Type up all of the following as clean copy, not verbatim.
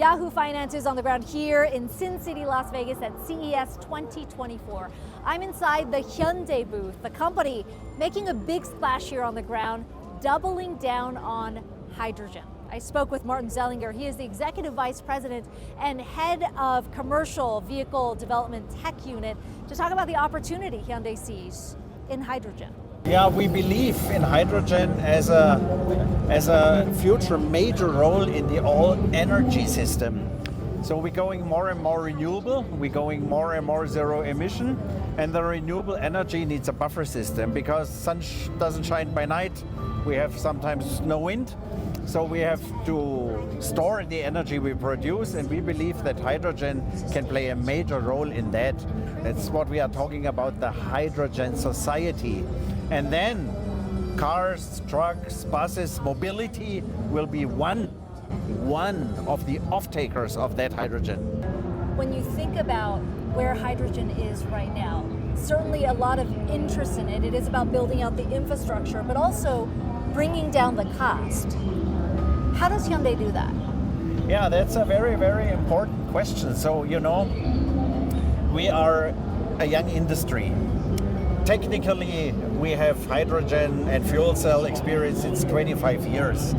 Yahoo Finance is on the ground here in Sin City, Las Vegas at CES 2024. I'm inside the Hyundai booth, the company making a big splash here on the ground, doubling down on hydrogen. I spoke with Martin Zeilinger. He is the Executive Vice President and Head of Commercial Vehicle Development Tech Unit to talk about the opportunity Hyundai sees in hydrogen. Yeah, we believe in hydrogen as a future major role in the all energy system. So we're going more and more renewable, we're going more and more zero emission, and the renewable energy needs a buffer system because sun doesn't shine by night. We have sometimes no wind, so we have to store the energy we produce, and we believe that hydrogen can play a major role in that. That's what we are talking about, the hydrogen society. And then cars, trucks, buses, mobility will be one of the off-takers of that hydrogen. When you think about where hydrogen is right now, certainly a lot of interest in it. It is about building out the infrastructure, but also bringing down the cost. How does Hyundai do that? Yeah, that's a very, very important question. So, we are a young industry. Technically, we have hydrogen and fuel cell experience since 25 years,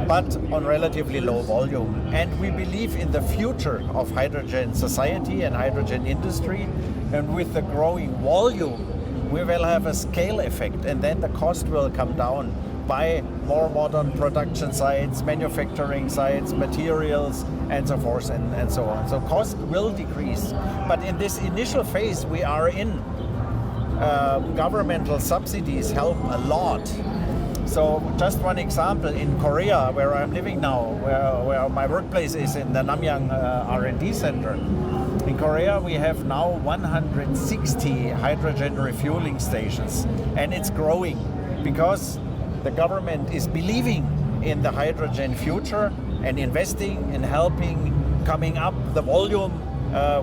but on relatively low volume. And we believe in the future of hydrogen society and hydrogen industry. And with the growing volume, we will have a scale effect, and then the cost will come down by more modern production sites, manufacturing sites, materials, and so forth and so on. So cost will decrease. But in this initial phase we are in, governmental subsidies help a lot. So just one example, in Korea, where I'm living now, where my workplace is in the Namyang R&D Center. In Korea, we have now 160 hydrogen refueling stations, and it's growing because the government is believing in the hydrogen future and investing and helping coming up the volume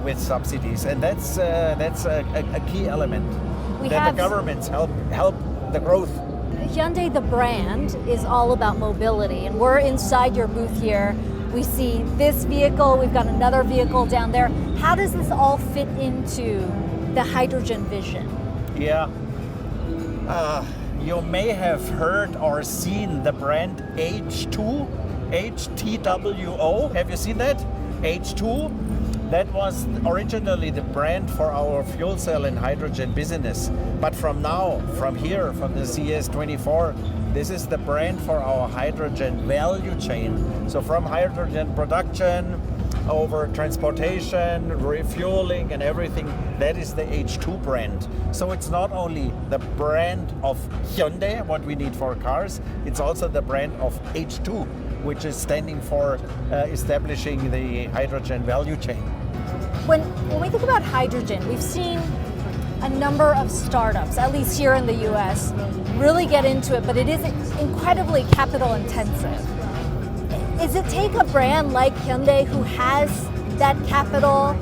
with subsidies, and that's a key element. The governments help the growth. Hyundai, the brand, is all about mobility, and we're inside your booth here. We see this vehicle, we've got another vehicle down there. How does this all fit into the hydrogen vision? Yeah, you may have heard or seen the brand H2, HTWO. Have you seen that? H2? That was originally the brand for our fuel cell and hydrogen business. But from the CES 24, this is the brand for our hydrogen value chain. So from hydrogen production over transportation, refueling and everything, that is the H2 brand. So it's not only the brand of Hyundai, what we need for cars, it's also the brand of H2, which is standing for establishing the hydrogen value chain. When we think about hydrogen, we've seen a number of startups, at least here in the US, really get into it, but it is incredibly capital intensive. Does it take a brand like Hyundai who has that capital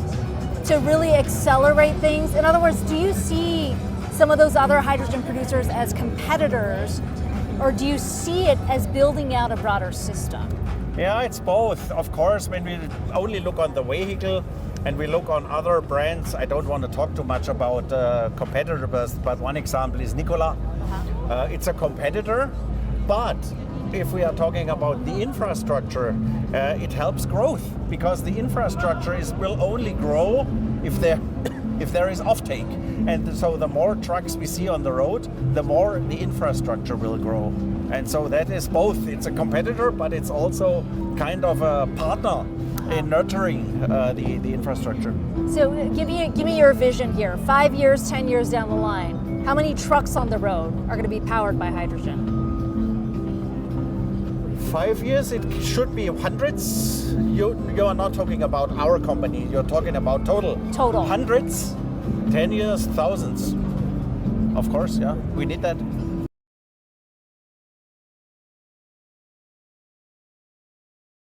to really accelerate things? In other words, do you see some of those other hydrogen producers as competitors, or do you see it as building out a broader system? Yeah, it's both. Of course, when we only look on the vehicle and we look on other brands, I don't want to talk too much about competitors, but one example is Nikola. It's a competitor, but if we are talking about the infrastructure, it helps growth because the infrastructure will only grow if there is offtake. And so the more trucks we see on the road, the more the infrastructure will grow. And so that is both. It's a competitor, but it's also kind of a partner in nurturing the infrastructure. So give me your vision here. 5 years, 10 years down the line, how many trucks on the road are going to be powered by hydrogen? 5 years, it should be hundreds. You are not talking about our company, you're talking about total. Total. Hundreds, 10 years, thousands. Of course, yeah, we need that.